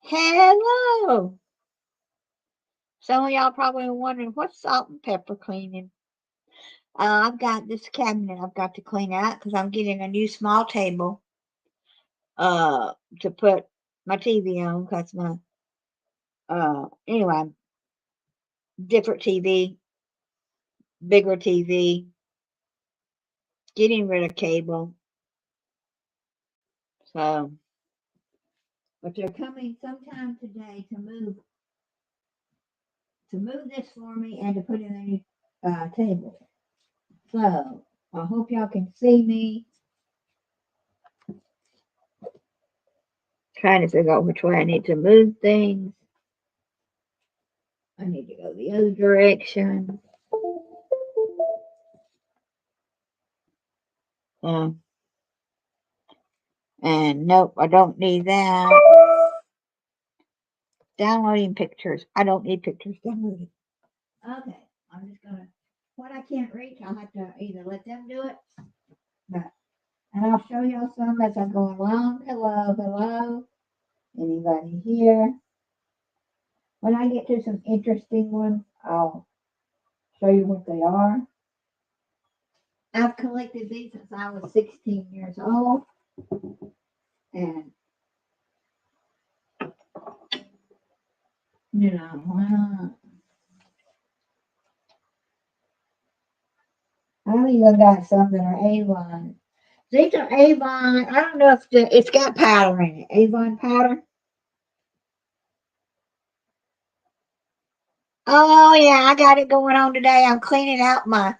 Hello. Some of y'all probably wondering what's salt and pepper cleaning. I've got this cabinet I've got to clean out because I'm getting a new small table uh to put my TV on because my anyway, different TV, bigger TV, getting rid of cable. So, but they're coming sometime today to move this for me and to put in a new table. So I hope y'all can see me. Trying to figure out which way I need to move things. I need to go the other direction. Uh, and nope, I don't need that. Downloading pictures. I don't need pictures downloaded. Okay, I'm just gonna. What I can't reach, I'll have to either let them do it, but and I'll show y'all some as I go along. Hello, hello. Anybody here? When I get to some interesting ones, I'll show you what they are. I've collected these since I was 16 years old, and you know, I've even got some that are Avon. These are Avon. I don't know if it's got powder in it. Avon powder. Oh yeah, I got it going on today. I'm cleaning out my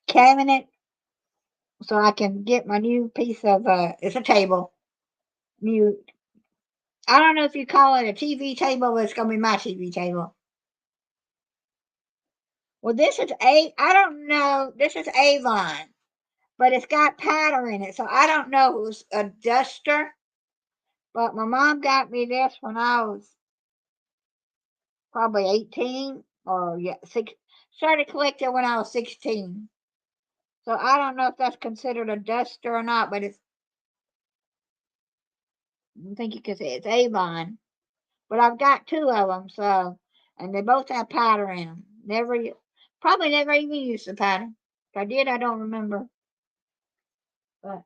cabinet so I can get my new piece of it's a table. New I don't know if you call it a TV table, but it's gonna be my TV table. Well this is I don't know. This is Avon, but it's got powder in it, so I don't know if it was a duster. But my mom got me this when I was probably 18 or yeah, started collecting when I was 16. So I don't know if that's considered a duster or not, but I think you could say it's Avon. But I've got two of them, so and they both have powder in them. Probably never even used the powder. If I did, I don't remember. But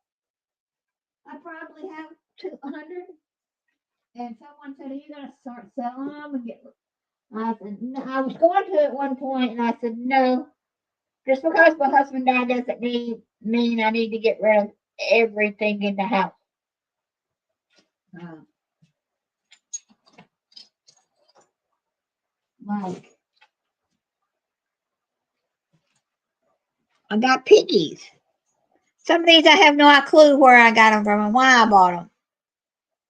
I probably have 200. And someone said, "Are you going to start selling them and get?" I said, "No." I was going to at one point, and I said, "No. Just because my husband died doesn't mean I need to get rid of everything in the house." Uh, like I got piggies. Some of these I have no clue where I got them from and why I bought them.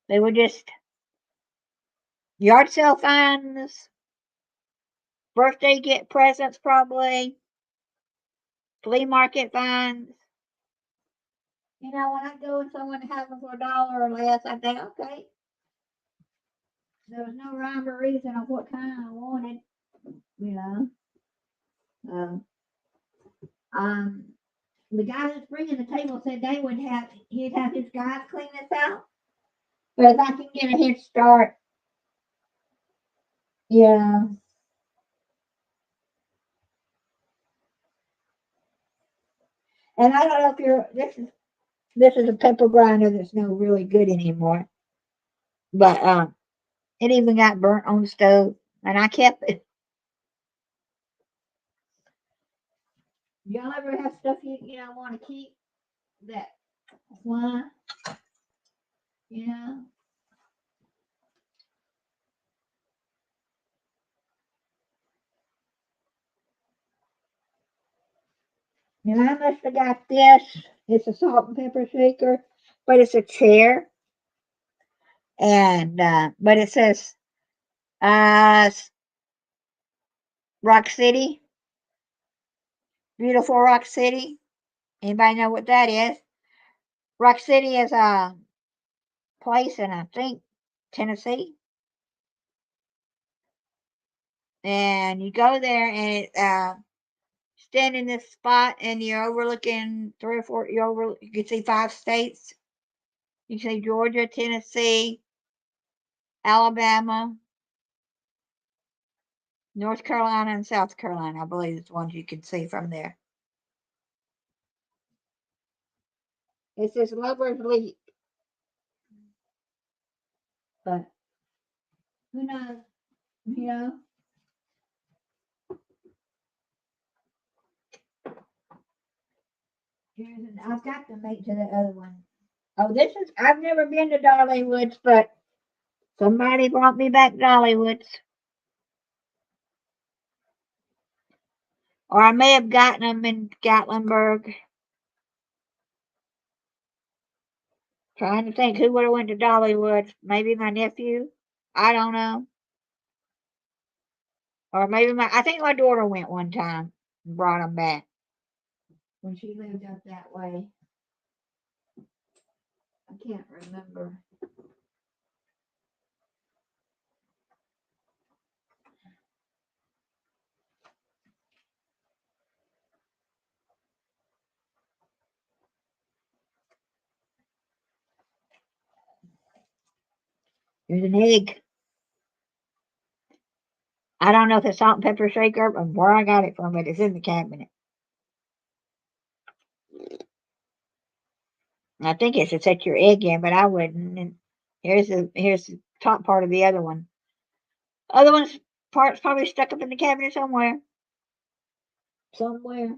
They were just yard sale finds, birthday get presents probably, flea market finds. You know, when I go and someone has them for $1 or less, I think, okay. There was no rhyme or reason of what kind I wanted, you know. Um, um, the guy that's bringing the table said he'd have his guys clean this out. But if I can get a head start, yeah. And I don't know if this is a pepper grinder that's no really good anymore. But it even got burnt on the stove, and I kept it. Y'all ever have stuff you want to keep that why you know? And I must have got this. It's a salt and pepper shaker, but it's a chair, and but it says uh Rock City, beautiful Rock City. Anybody know what that is? Rock City is a place in I think Tennessee, and you go there and it stand in this spot and you're overlooking three or four. You can see 5 states. You can see Georgia, Tennessee, Alabama, North Carolina, and South Carolina. I believe it's the ones you can see from there. It says Lover's Leap, but who knows? You know, I've got to make to the other one. Oh, this is, I've never been to Dollywood's, but somebody brought me back Dollywood's. Or I may have gotten them in Gatlinburg. Trying to think who would have went to Dollywood. Maybe my nephew. I don't know. Or maybe I think my daughter went one time and brought them back when she lived up that way. I can't remember. There's an egg. I don't know if it's salt and pepper shaker or where I got it from, but it's in the cabinet. I think it's to set your egg in, but I wouldn't. And here's the top part of the other one. Other one's part's probably stuck up in the cabinet somewhere. Somewhere.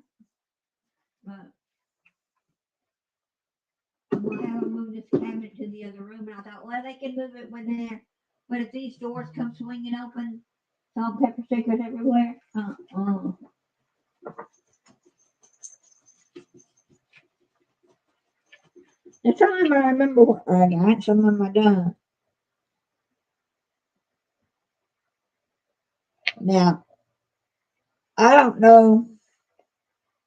But we'll have them move this cabinet to the other room. And I thought, well, they can move it when they're. But if these doors come swinging open, salt and pepper shakers everywhere. The time I remember what I got, some of my done. Now, I don't know.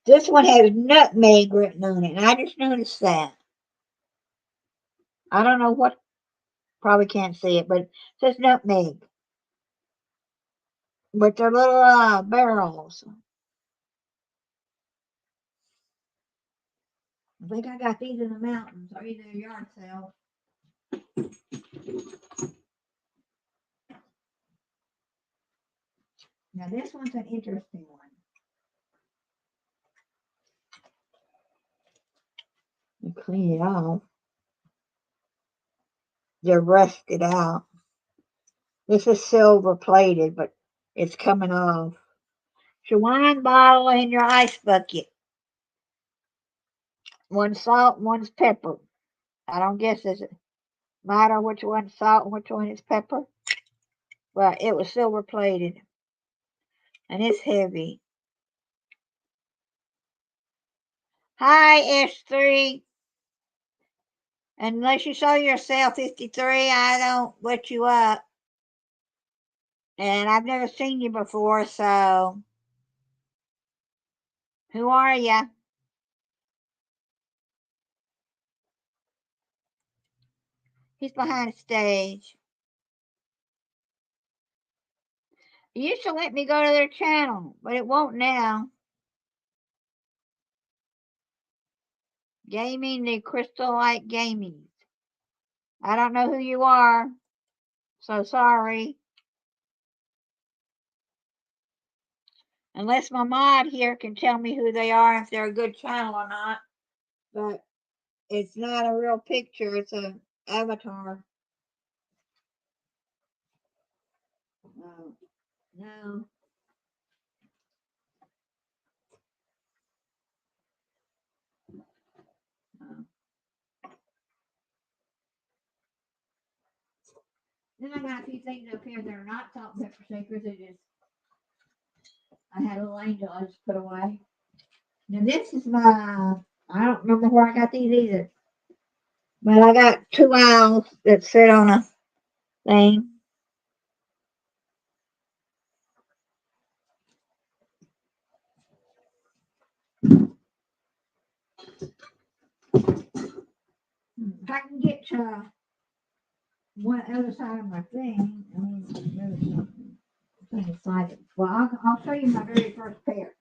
This one has nutmeg written on it, and I just noticed that. I don't know what, probably can't see it, but it says nutmeg. But they're little barrels. I think I got these in the mountains or either a yard sale. Now this one's an interesting one. You clean it off. They're rusted out. This is silver plated, but it's coming off. It's your wine bottle and your ice bucket. One's salt, one's pepper. I don't guess it's matter which one's salt and which one is pepper. But it was silver plated. And it's heavy. Hi, S3. Unless you show yourself 53, I don't let you up. And I've never seen you before, so who are you? He's behind the stage. You used to let me go to their channel, but it won't now. Gaming the Crystal Light Gaming. I don't know who you are, so sorry. Unless my mod here can tell me who they are, if they're a good channel or not. But it's not a real picture, it's an avatar. No. No. No. Then I got a few things up here that are not salt and pepper shakers. I had a little angel I just put away. Now this is my, I don't remember where I got these either. But I got 2 owls that sit on a thing. If I can get to one other side of my thing, I mean, there's something. Excited. Well, I'll show you my very first pair.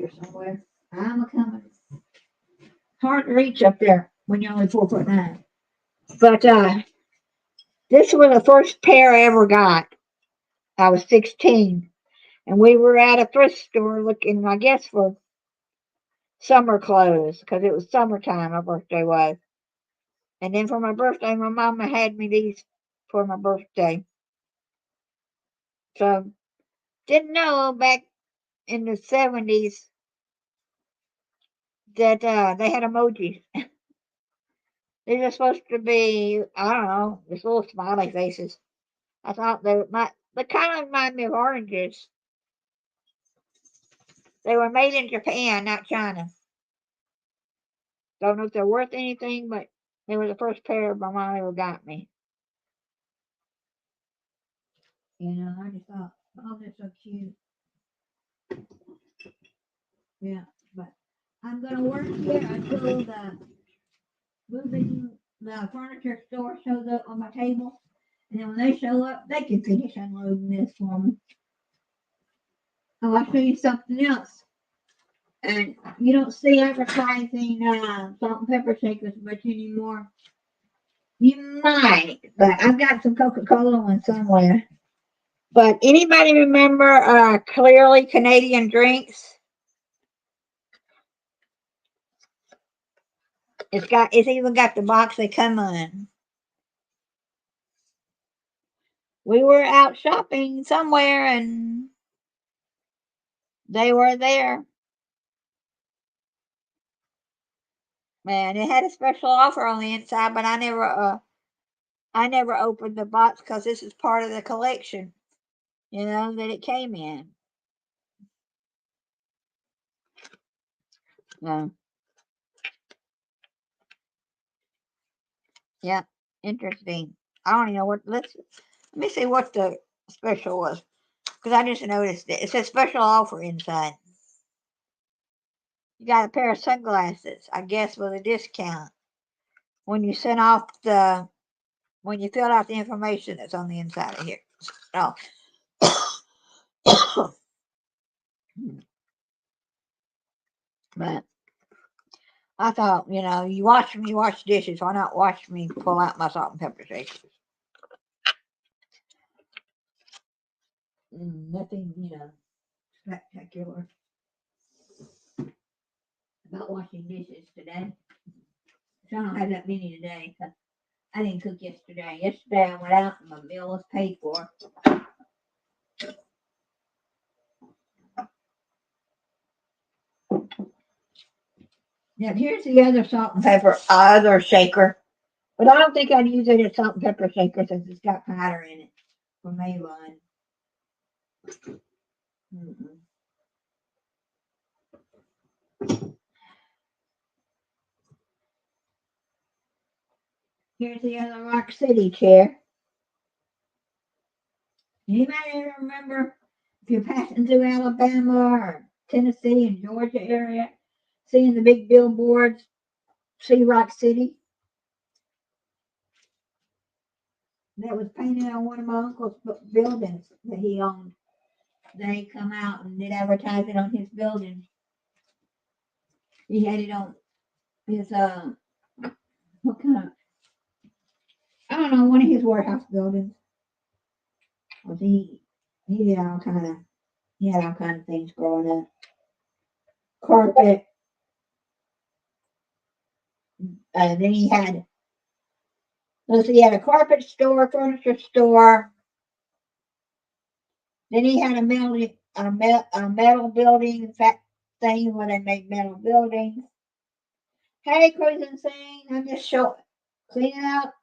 here somewhere. I'm a coming. Hard to reach up there when you're only 4'9". But this was the first pair I ever got. I was 16, and we were at a thrift store looking, I guess, for summer clothes because it was summertime. My birthday was, and then for my birthday, my mama had me these for my birthday. So didn't know back in the 70s that they had emojis. They're just supposed to be, I don't know, just little smiley faces. I thought they kind of remind me of oranges. They were made in Japan, not China. Don't know if they're worth anything, but they were the first pair my mom ever got me. I just thought, oh, they're so cute. Yeah, but I'm gonna work here until the furniture store shows up on my table, and then when they show up, they can finish unloading this for me. Oh, I'll show you something else. And you don't see advertising salt and pepper shakers much anymore. You might, but I've got some Coca-Cola one somewhere. But anybody remember Clearly Canadian Drinks? It's even got the box they come in. We were out shopping somewhere and they were there. Man, it had a special offer on the inside, but I never opened the box because this is part of the collection, that it came in. Yeah. Yeah, interesting. I don't even know what. Let me see what the special was because I just noticed it. It says special offer inside. You got a pair of sunglasses, I guess, with a discount when you when you fill out the information that's on the inside of here. Oh. But I thought, you watch me wash dishes. Why not watch me pull out my salt and pepper shakers? Nothing, spectacular about washing dishes today. So I don't have that many today because I didn't cook yesterday. Yesterday I went out and my meal was paid for. Now here's the other salt and pepper, other shaker. But I don't think I'd use it as salt and pepper shaker since it's got powder in it from Avon. Mm-mm. Here's the other Rock City chair. Anybody remember if you're passing through Alabama or Tennessee and Georgia area, seeing the big billboards, see Rock City? That was painted on one of my uncle's buildings that he owned. They come out and did advertising on his building. He had it on his what kind of, I don't know, one of his warehouse buildings. Was he did all kind of he had all kind of things growing up. Carpet. Then he had a carpet store, furniture store. Then he had a metal building thing where they make metal buildings. Hey, Cruising Scene, I'm just cleaning out,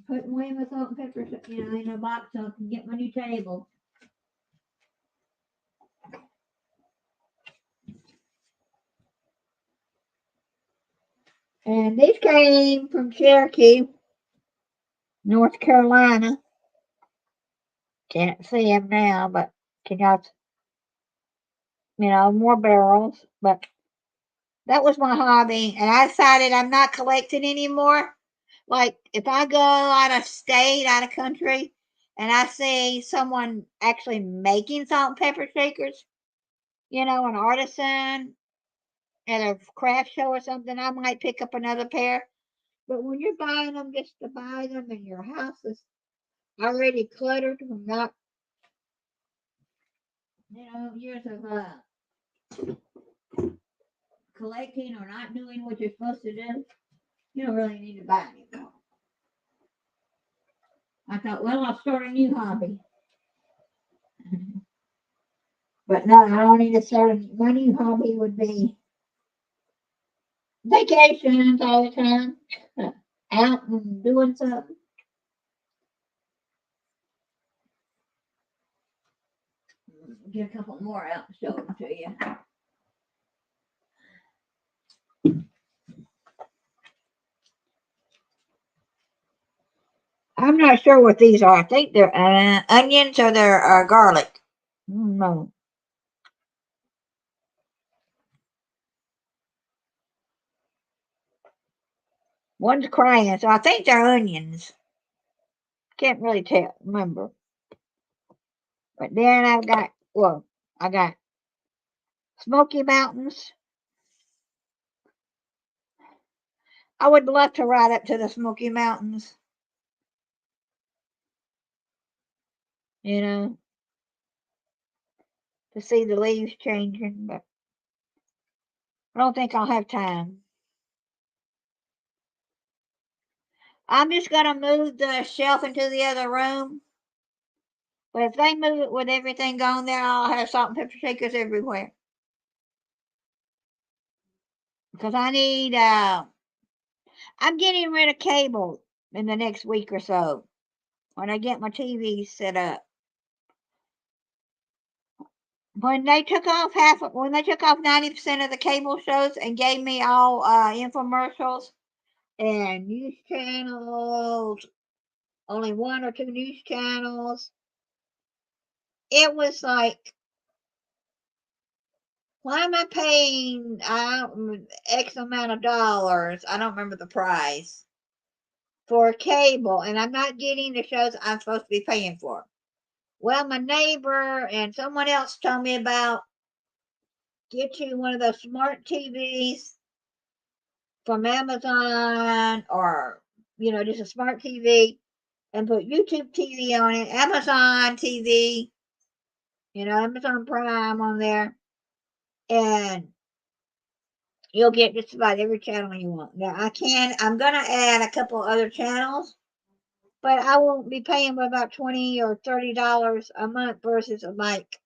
putting away my salt and pepper, in a box so I can get my new table. And these came from Cherokee, North Carolina. Can't see them now, but can y'all, more barrels. But that was my hobby, and I decided I'm not collecting anymore. Like, if I go out of state, out of country, and I see someone actually making salt and pepper shakers, you know, an artisan at a craft show or something, I might pick up another pair. But when you're buying them just to buy them and your house is already cluttered from not, years of collecting or not doing what you're supposed to do, you don't really need to buy anymore. I thought, well, I'll start a new hobby. But no, I don't need to start. My new hobby would be vacations all the time, out and doing something. Get a couple more out and show them to you. I'm not sure what these are. I think they're onions or they're garlic. No. One's crying, so I think they're onions. Can't really remember. But then I got Smoky Mountains. I would love to ride up to the Smoky Mountains, you know, to see the leaves changing, but I don't think I'll have time. I'm just going to move the shelf into the other room. But if they move it with everything gone there, I'll have salt and pepper shakers everywhere. Because I need, I'm getting rid of cable in the next week or so when I get my TV set up. When they took off 90% of the cable shows and gave me all infomercials and news channels, only one or two news channels, it was like, why am I paying X amount of dollars? I don't remember the price for cable, and I'm not getting the shows I'm supposed to be paying for. Well, my neighbor and someone else told me about get you one of those smart TVs from Amazon or, just a smart TV and put YouTube TV on it, Amazon TV, Amazon Prime on there, and you'll get just about every channel you want. Now, I'm going to add a couple other channels, but I won't be paying about $20 or $30 a month versus like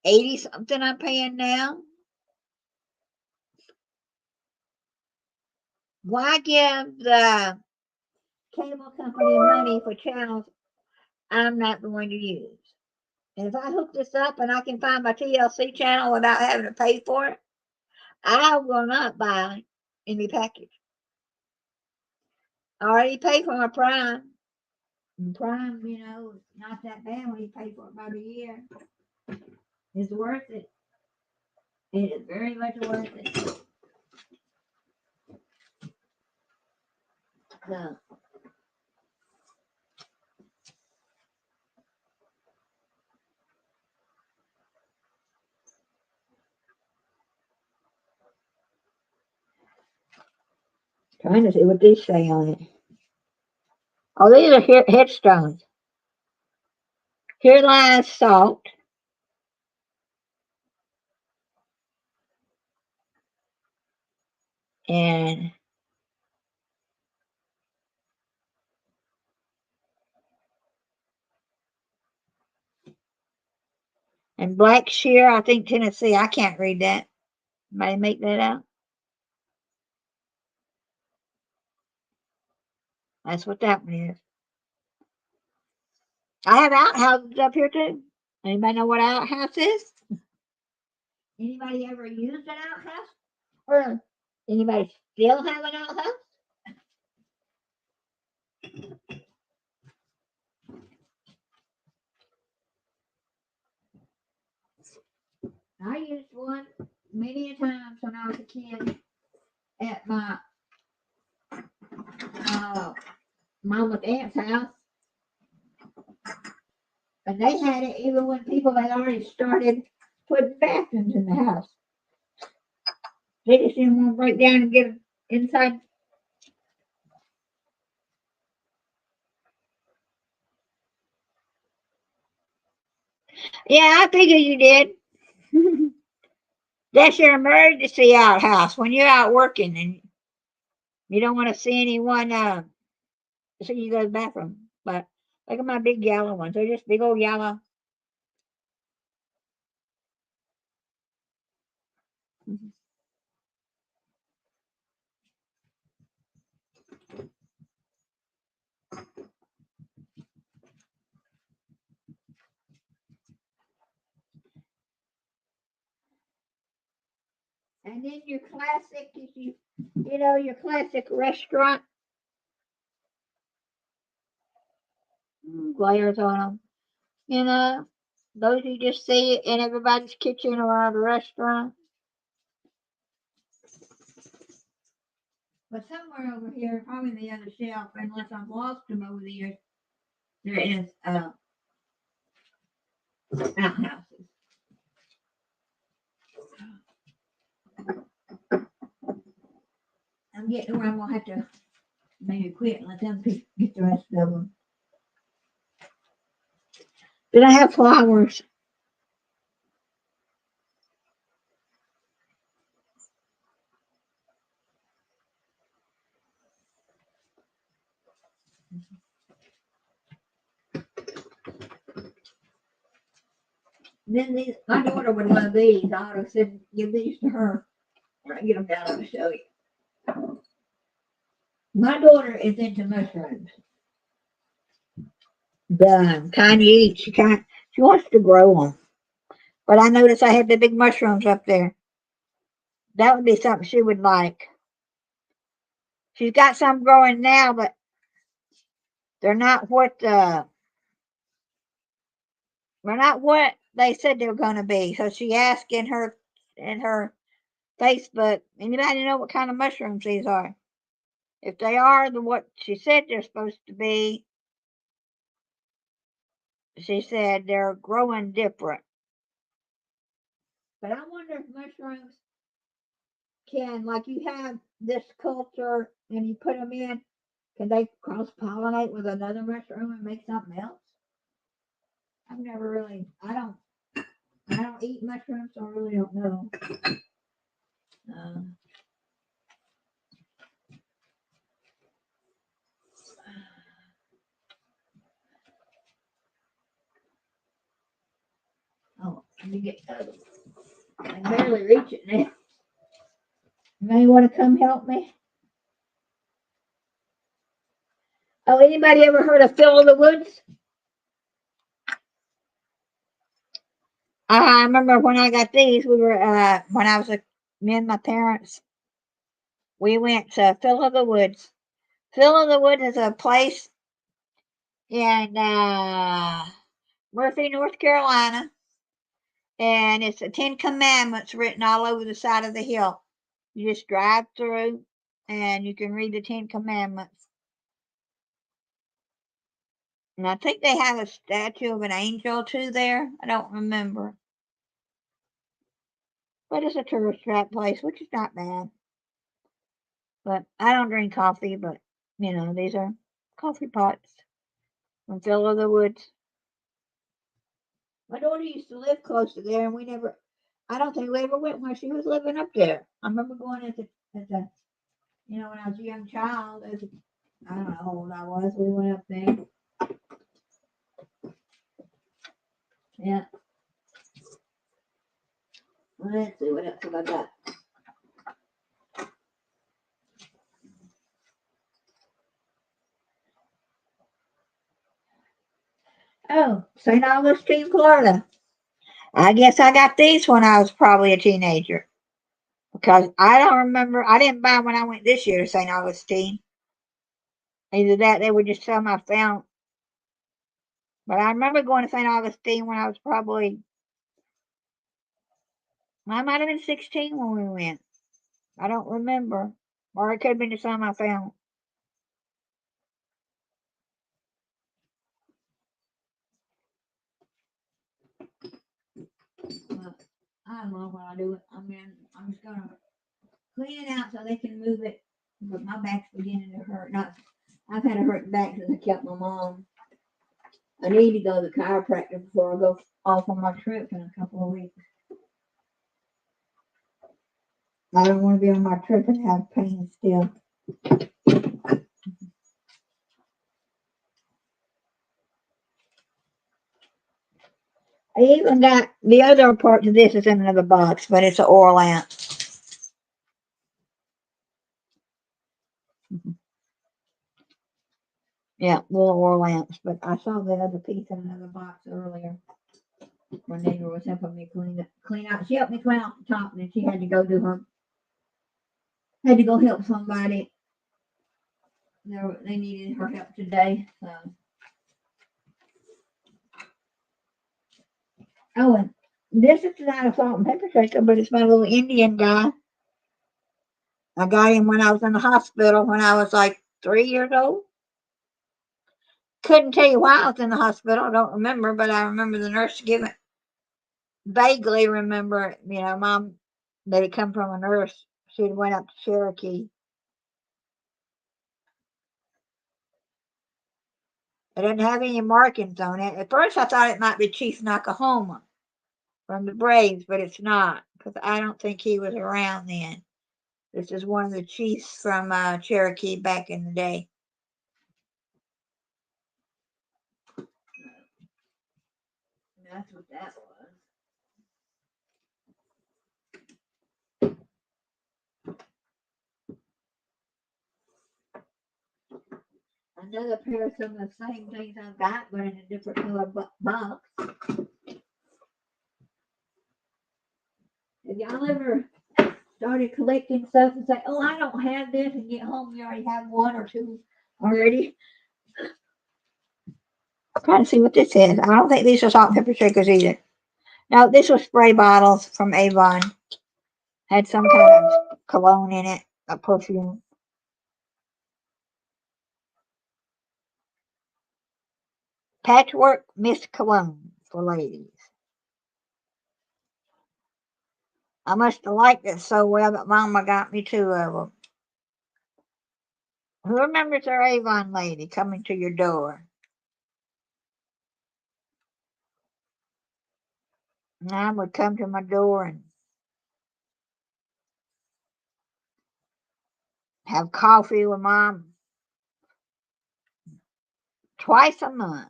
80 something I'm paying now. Why give the cable company money for channels I'm not going to use? And if I hook this up and I can find my TLC channel without having to pay for it, I will not buy any package. I already paid for my Prime. And Prime, is not that bad when you pay for it by the year. It's worth it. It is very much worth it. So, trying to see what these say on it. Oh, these are headstones. Here lies salt. And Blackshear, I think Tennessee. I can't read that. Anybody make that out? That's what that one is. I have outhouses up here too. Anybody know what an outhouse is? Anybody ever used an outhouse? Or anybody still have an outhouse? I used one many times when I was a kid at my mama's aunt's house. And they had it even when people had already started putting bathrooms in the house. They just didn't want to break down and get inside. Yeah, I figured you did. That's your emergency outhouse when you're out working and you don't want to see anyone see you go to the bathroom. But look at my big yellow ones. They're just big old yellow. Mhm. And then your classic, if you know, your classic restaurant glares on them. You know, those you just see in everybody's kitchen or at a restaurant. But somewhere over here, probably the other shelf, unless I've lost them over the years, there is outhouses. I'm getting where I'm gonna have to maybe quit and let them get the rest of them. Then I have flowers. Then these, my daughter would love these. I ought to said give these to her when I get them down. I'll show you. My daughter is into mushrooms. The kind you eat. She wants to grow them. But I noticed I had the big mushrooms up there. That would be something she would like. She's got some growing now, but they're not what they're not what they said they were going to be. So she asked in her Facebook, anybody know what kind of mushrooms these are? If they are the what she said they're supposed to be, she said they're growing different. But I wonder if mushrooms can, like you have this culture and you put them in, can they cross pollinate with another mushroom and make something else? I've never really, I don't eat mushrooms, so I really don't know. Uh, oh, let me get the other one. I can barely reach it now. You may want to come help me. Oh, anybody ever heard of Phil of the Woods? I remember when I got these, we were when I was me and my parents, we went to Phil of the Woods. Phil of the Woods is a place in Murphy, North Carolina, and it's the Ten Commandments written all over the side of the hill. You just drive through, and you can read the Ten Commandments. And I think they have a statue of an angel too there. I don't remember. But it's a tourist trap place, which is not bad. But I don't drink coffee, but these are coffee pots from Phil of the Woods. My daughter used to live close to there, and I don't think we ever went while she was living up there. I remember going when I was a young child, I don't know how old I was, we went up there. Yeah. Let's see, what else have I got? Oh, St. Augustine, Florida. I guess I got these when I was probably a teenager. Because I don't remember, I didn't buy when I went this year to St. Augustine. Either that, they were just some I found. But I remember going to St. Augustine when I was I might have been 16 when we went. I don't remember. Or it could have been the some I found. I don't know when I do it. I mean, I'm just gonna clean it out so they can move it. But my back's beginning to hurt. Not, I've had a hurt back since I kept my mom. I need to go to the chiropractor before I go off on my trip in a couple of weeks. I don't want to be on my trip and have pain still. I even got the other part of this is in another box, but it's an oil lamp. Yeah, little oil lamps. But I saw the other piece in another box earlier. My neighbor was helping me clean out. She helped me clean out the top, and then she had to go had to go help somebody. They needed her help today. So. Oh, and this is not a salt and pepper shaker, but it's my little Indian guy. I got him when I was in the hospital when I was like 3 years old. Couldn't tell you why I was in the hospital. I don't remember, but I remember the nurse giving. Vaguely remember, Mom, that it come from a nurse. She went up to Cherokee. It didn't have any markings on it. At first, I thought it might be Chief Nakahoma from the Braves, but it's not because I don't think he was around then. This is one of the chiefs from Cherokee back in the day. That's what that was. Another pair of some of the same things I've got, but in a different color box. Have y'all ever started collecting stuff and say, "Oh, I don't have this," and get home you already have one or two already? I'm trying to see what this is. I don't think these are salt and pepper shakers either. No, this was spray bottles from Avon. Had some kind of cologne in it, a perfume. Patchwork mist cologne for ladies. I must have liked it so well that Mama got me two of them. Who remembers our Avon lady coming to your door? Mom would come to my door and have coffee with Mom twice a month.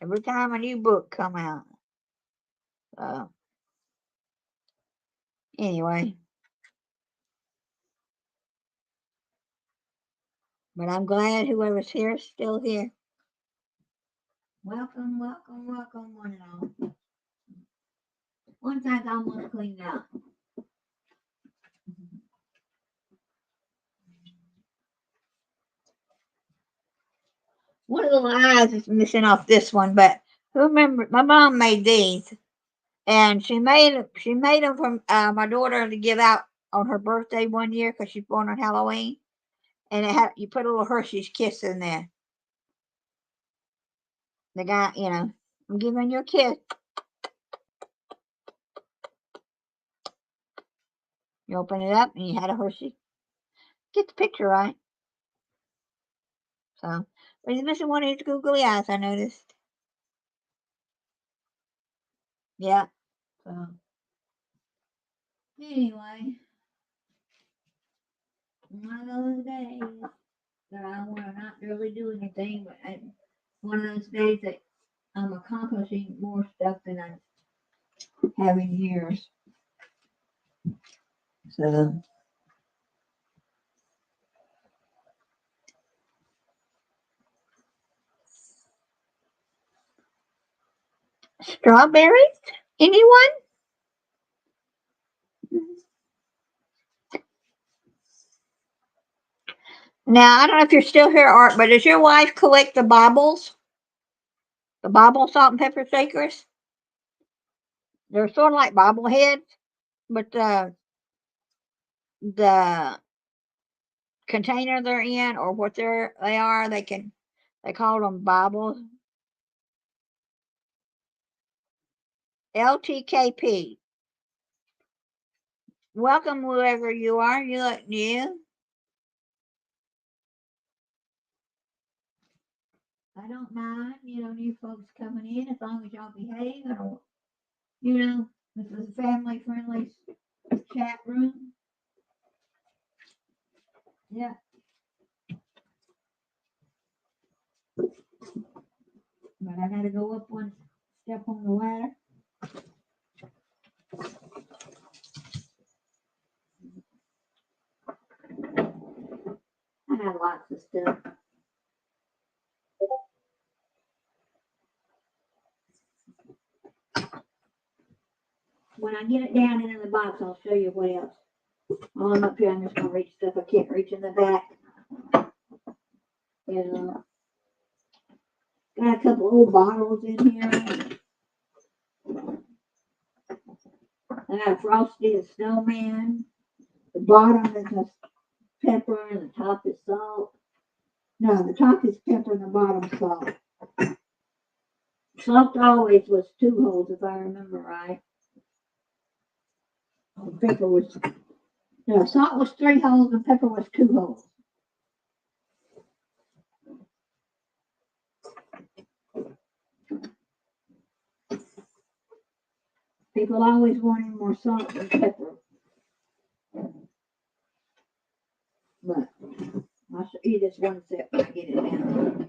Every time a new book come out. Anyway, but I'm glad whoever's here is still here. Welcome, welcome, welcome, one and all. One side's almost cleaned out. One of the eyes is missing off this one, but who remember? My mom made these, and she made them for my daughter to give out on her birthday one year because she's born on Halloween, and you put a little Hershey's Kiss in there. The guy, I'm giving you a kiss. You open it up, and you had a Hershey. Get the picture right. So, but he's missing one of his googly eyes, I noticed. Yeah. So, anyway, one of those days that I want to not really do anything, but one of those days that I'm accomplishing more stuff than I have in years. So, strawberries? Anyone? Now, I don't know if you're still here, Art, but does your wife collect the baubles? The bauble salt and pepper shakers? They're sort of like bobbleheads, but the container they're in or what they are, they call them baubles. LTKP. Welcome, whoever you are. You look new. I don't mind, new folks coming in as long as y'all behave. Or, this is a family-friendly chat room. Yeah. But I gotta go up one step on the ladder. I got lots of stuff. When I get it down into the box, I'll show you what else. While I'm up here, I'm just gonna reach stuff I can't reach in the back. And got a couple old bottles in here. I got a Frosty the Snowman. The bottom is a pepper and the top is salt. No, the top is pepper and the bottom salt. Salt always was 2 holes, if I remember right. Pepper was, no, salt was 3 holes and pepper was 2 holes. People always wanted more salt than pepper. But I'll show you this one set when I get it down.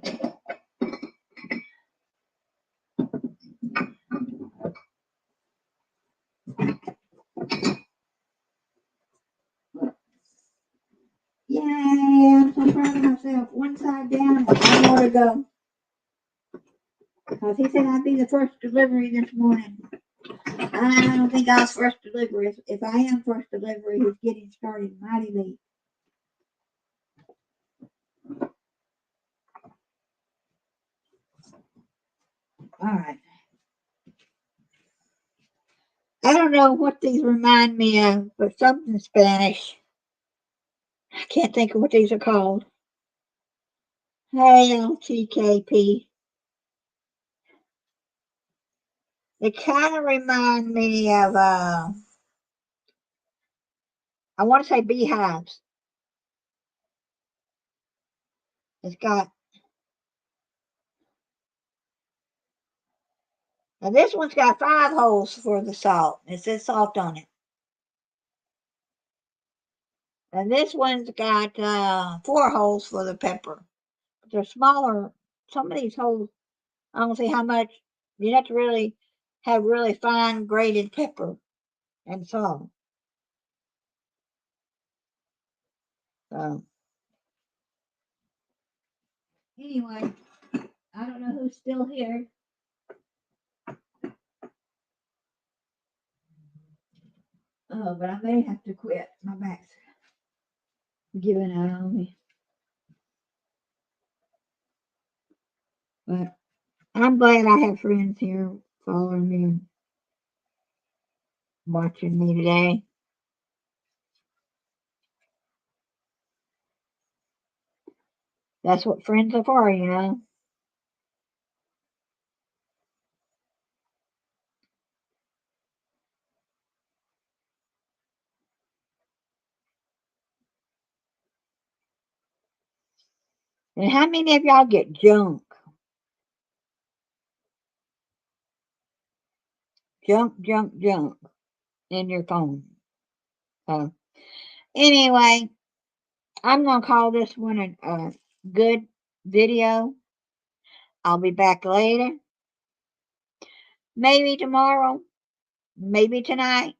Yay, I'm so proud of myself. One side down and 1 more to go. Because he said I'd be the first delivery this morning. I don't think I was first delivery. If I am first delivery, he's getting started mighty late. All right. I don't know what these remind me of, but something Spanish. I can't think of what these are called. LTKP. They kind of remind me of, I want to say beehives. It's got, now this one's got 5 holes for the salt. It says salt on it. And this one's got 4 holes for the pepper. But they're smaller. Some of these holes, I don't see how much. You have to really have really fine grated pepper and salt. So, anyway, I don't know who's still here. Oh, but I may have to quit. My back's giving out on me. But I'm glad I have friends here following me and watching me today. That's what friends are for, And how many of y'all get junk? Junk in your phone. So, anyway, I'm going to call this one a good video. I'll be back later. Maybe tomorrow. Maybe tonight.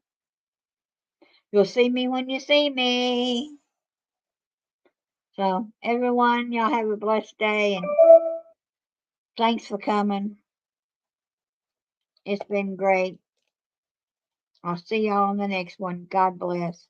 You'll see me when you see me. So, everyone, y'all have a blessed day and thanks for coming. It's been great. I'll see y'all on the next one. God bless.